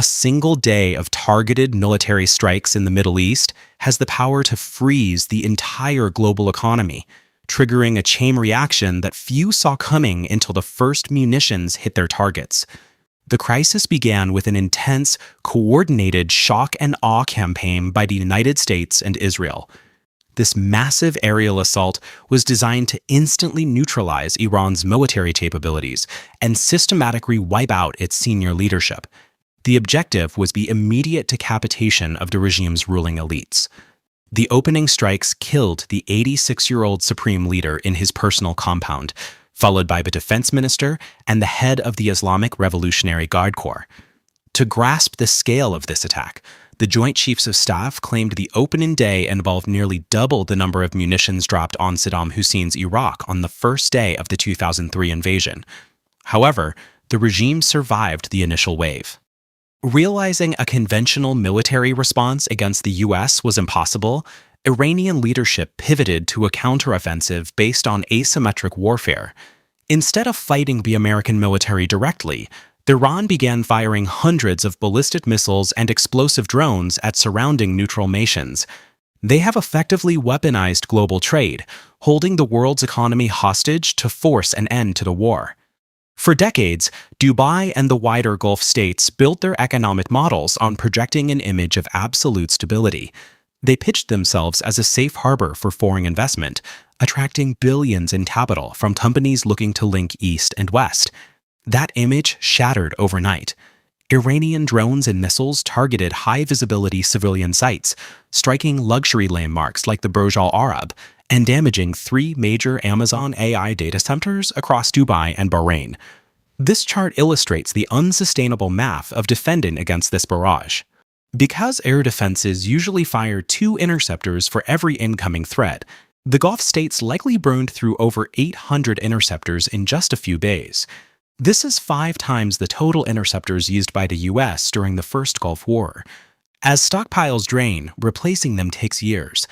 A single day of targeted military strikes in the Middle East has the power to freeze the entire global economy, triggering a chain reaction that few saw coming until the first munitions hit their targets. The crisis began with an intense, coordinated shock and awe campaign by the United States and Israel. This massive aerial assault was designed to instantly neutralize Iran's military capabilities and systematically wipe out its senior leadership. The objective was the immediate decapitation of the regime's ruling elites. The opening strikes killed the 86-year-old supreme leader in his personal compound, followed by the defense minister and the head of the Islamic Revolutionary Guard Corps. To grasp the scale of this attack, the Joint Chiefs of Staff claimed the opening day involved nearly double the number of munitions dropped on Saddam Hussein's Iraq on the first day of the 2003 invasion. However, the regime survived the initial wave. Realizing a conventional military response against the U.S. was impossible, Iranian leadership pivoted to a counteroffensive based on asymmetric warfare. Instead of fighting the American military directly, Iran began firing hundreds of ballistic missiles and explosive drones at surrounding neutral nations. They have effectively weaponized global trade, holding the world's economy hostage to force an end to the war. For decades, Dubai and the wider Gulf states built their economic models on projecting an image of absolute stability. They pitched themselves as a safe harbor for foreign investment, attracting billions in capital from companies looking to link East and West. That image shattered overnight. Iranian drones and missiles targeted high-visibility civilian sites, striking luxury landmarks like the Burj Al Arab, and damaging 3 major Amazon AI data centers across Dubai and Bahrain. This chart illustrates the unsustainable math of defending against this barrage. Because air defenses usually fire 2 interceptors for every incoming threat, the Gulf states likely burned through over 800 interceptors in just a few days. This is 5 times the total interceptors used by the U.S. during the First Gulf War. As stockpiles drain, replacing them takes years.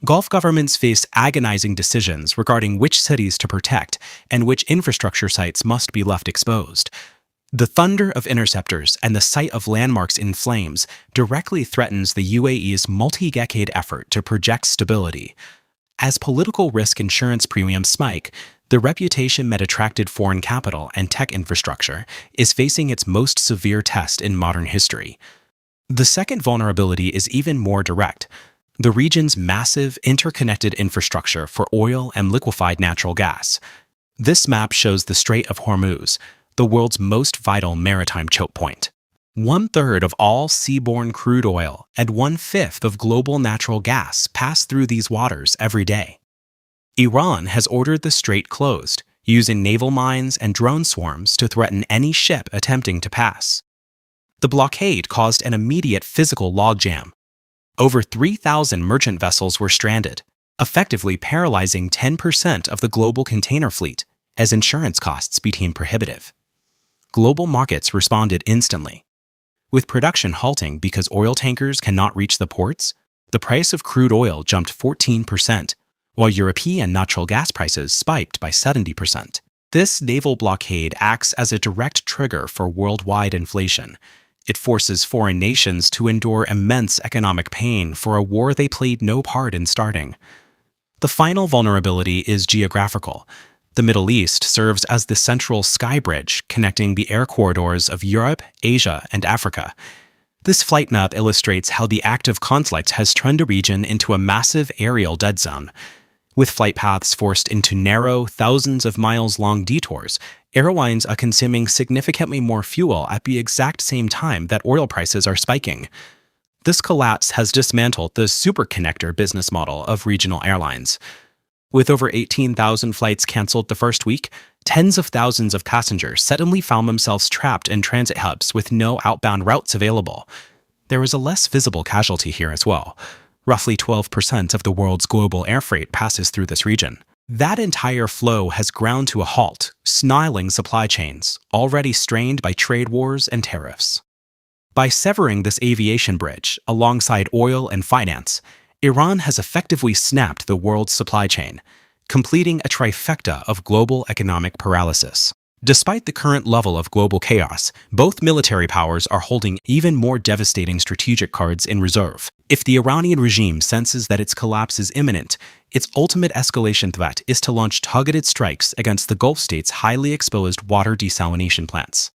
Gulf governments face agonizing decisions regarding which cities to protect and which infrastructure sites must be left exposed. The thunder of interceptors and the sight of landmarks in flames directly threatens the UAE's multi-decade effort to project stability. As political risk insurance premiums spike, the reputation that attracted foreign capital and tech infrastructure is facing its most severe test in modern history. The second vulnerability is even more direct. The region's massive, interconnected infrastructure for oil and liquefied natural gas. This map shows the Strait of Hormuz, the world's most vital maritime choke point. 1/3 of all seaborne crude oil and 1/5 of global natural gas pass through these waters every day. Iran has ordered the strait closed, using naval mines and drone swarms to threaten any ship attempting to pass. The blockade caused an immediate physical logjam. Over 3,000 merchant vessels were stranded, effectively paralyzing 10% of the global container fleet as insurance costs became prohibitive. Global markets responded instantly. With production halting because oil tankers cannot reach the ports, the price of crude oil jumped 14%, while European natural gas prices spiked by 70%. This naval blockade acts as a direct trigger for worldwide inflation. It forces foreign nations to endure immense economic pain for a war they played no part in starting. The final vulnerability is geographical. The Middle East serves as the central sky bridge connecting the air corridors of Europe, Asia, and Africa. This flight map illustrates how the active conflict has turned the region into a massive aerial dead zone. With flight paths forced into narrow, thousands of miles-long detours, airlines are consuming significantly more fuel at the exact same time that oil prices are spiking. This collapse has dismantled the superconnector business model of regional airlines. With over 18,000 flights canceled the first week, tens of thousands of passengers suddenly found themselves trapped in transit hubs with no outbound routes available. There is a less visible casualty here as well. Roughly 12% of the world's global air freight passes through this region. That entire flow has ground to a halt, snarling supply chains, already strained by trade wars and tariffs. By severing this aviation bridge alongside oil and finance, Iran has effectively snapped the world's supply chain, completing a trifecta of global economic paralysis. Despite the current level of global chaos, both military powers are holding even more devastating strategic cards in reserve. If the Iranian regime senses that its collapse is imminent, its ultimate escalation threat is to launch targeted strikes against the Gulf states' highly exposed water desalination plants.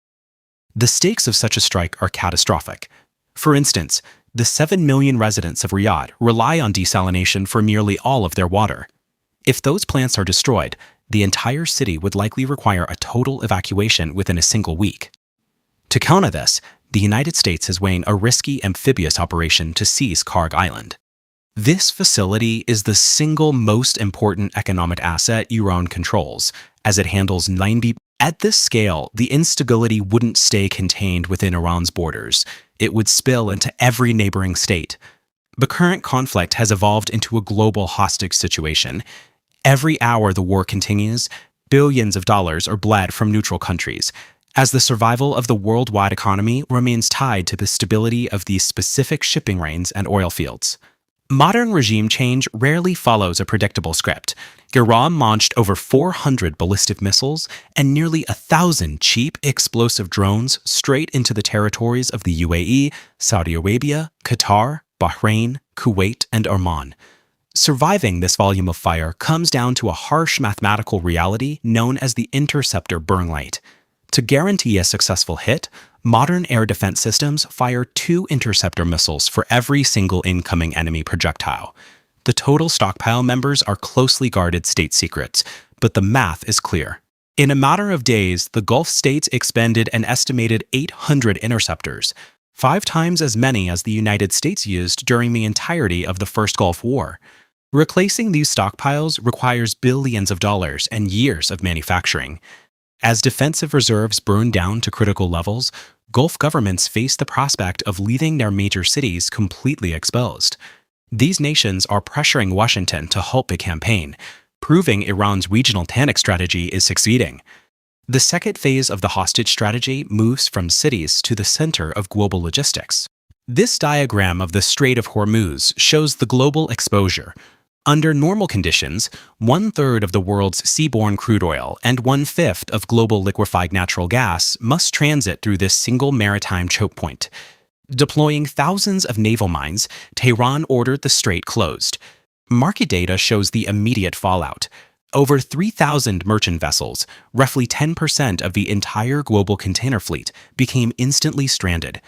The stakes of such a strike are catastrophic. For instance, the 7 million residents of Riyadh rely on desalination for nearly all of their water. If those plants are destroyed, the entire city would likely require a total evacuation within a single week. To counter this, the United States is weighing a risky amphibious operation to seize Karg Island. This facility is the single most important economic asset Iran controls, as it handles 90%. At this scale, the instability wouldn't stay contained within Iran's borders. It would spill into every neighboring state. The current conflict has evolved into a global hostage situation. Every hour the war continues, billions of dollars are bled from neutral countries, as the survival of the worldwide economy remains tied to the stability of these specific shipping lanes and oil fields. Modern regime change rarely follows a predictable script. Iran launched over 400 ballistic missiles and nearly 1,000 cheap explosive drones straight into the territories of the UAE, Saudi Arabia, Qatar, Bahrain, Kuwait, and Oman. Surviving this volume of fire comes down to a harsh mathematical reality known as the interceptor burn rate. To guarantee a successful hit, modern air defense systems fire 2 interceptor missiles for every single incoming enemy projectile. The total stockpile members are closely guarded state secrets, but the math is clear. In a matter of days, the Gulf states expended an estimated 800 interceptors, 5 times as many as the United States used during the entirety of the First Gulf War. Replacing these stockpiles requires billions of dollars and years of manufacturing. As defensive reserves burn down to critical levels, Gulf governments face the prospect of leaving their major cities completely exposed. These nations are pressuring Washington to halt the campaign, proving Iran's regional panic strategy is succeeding. The second phase of the hostage strategy moves from cities to the center of global logistics. This diagram of the Strait of Hormuz shows the global exposure. Under normal conditions, 1/3 of the world's seaborne crude oil and 1/5 of global liquefied natural gas must transit through this single maritime choke point. Deploying thousands of naval mines, Tehran ordered the strait closed. Market data shows the immediate fallout. Over 3,000 merchant vessels, roughly 10% of the entire global container fleet, became instantly stranded.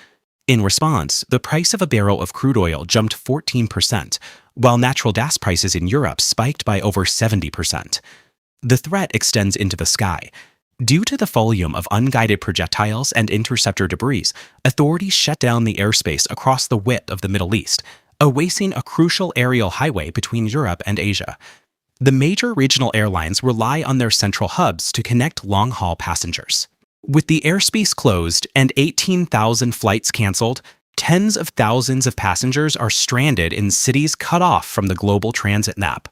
In response, the price of a barrel of crude oil jumped 14%, while natural gas prices in Europe spiked by over 70%. The threat extends into the sky. Due to the volume of unguided projectiles and interceptor debris, authorities shut down the airspace across the width of the Middle East, erasing a crucial aerial highway between Europe and Asia. The major regional airlines rely on their central hubs to connect long-haul passengers. With the airspace closed and 18,000 flights canceled, tens of thousands of passengers are stranded in cities cut off from the global transit map.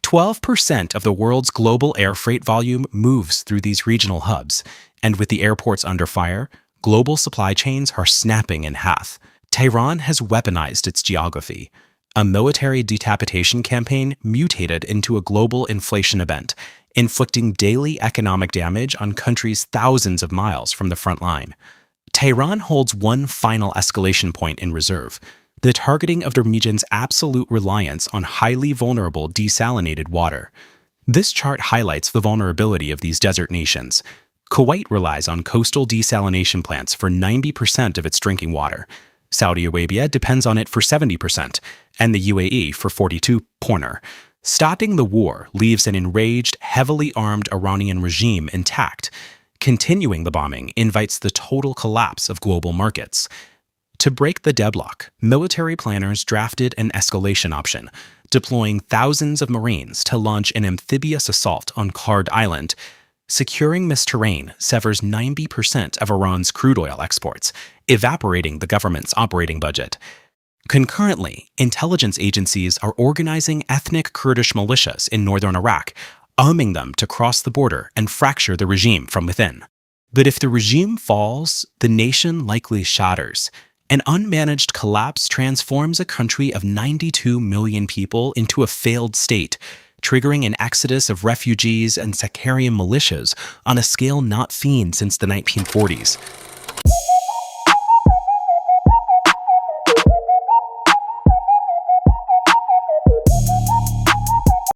12% of the world's global air freight volume moves through these regional hubs, and with the airports under fire, global supply chains are snapping in half. Tehran has weaponized its geography. A military decapitation campaign mutated into a global inflation event, inflicting daily economic damage on countries thousands of miles from the front line. Tehran holds one final escalation point in reserve: the targeting of the region's absolute reliance on highly vulnerable desalinated water. This chart highlights the vulnerability of these desert nations. Kuwait relies on coastal desalination plants for 90% of its drinking water. Saudi Arabia depends on it for 70%, and the UAE for 42%. Stopping the war leaves an enraged, heavily armed Iranian regime intact. Continuing the bombing invites the total collapse of global markets. To break the deadlock, military planners drafted an escalation option, deploying thousands of Marines to launch an amphibious assault on Karg Island. Securing this terrain severs 90% of Iran's crude oil exports, evaporating the government's operating budget. Concurrently, intelligence agencies are organizing ethnic Kurdish militias in northern Iraq, arming them to cross the border and fracture the regime from within. But if the regime falls, the nation likely shatters. An unmanaged collapse transforms a country of 92 million people into a failed state. triggering an exodus of refugees and sectarian militias on a scale not seen since the 1940s.